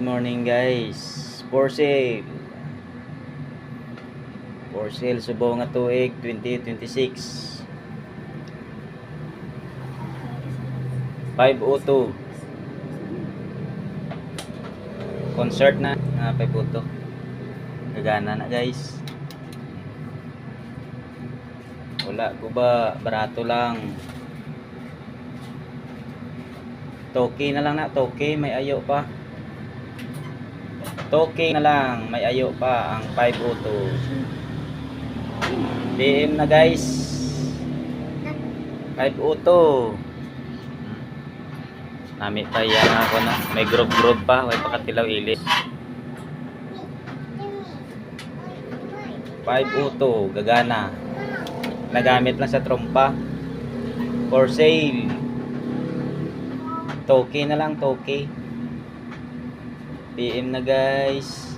Good morning guys. For sale. For sale subong nga tuig 2026. 502. Concert na 502. Gagana na guys. Wala ko ba, barato lang. Toki na lang na, toki may ayo pa. Toki na lang, may ayo pa ang 502. PM na guys. 502. Nami tayo ako na, may group pa, may pakatilaw ilis. 502, gagana. Nagamit lang sa trompa. For sale. Toki na lang, toki. PM na guys.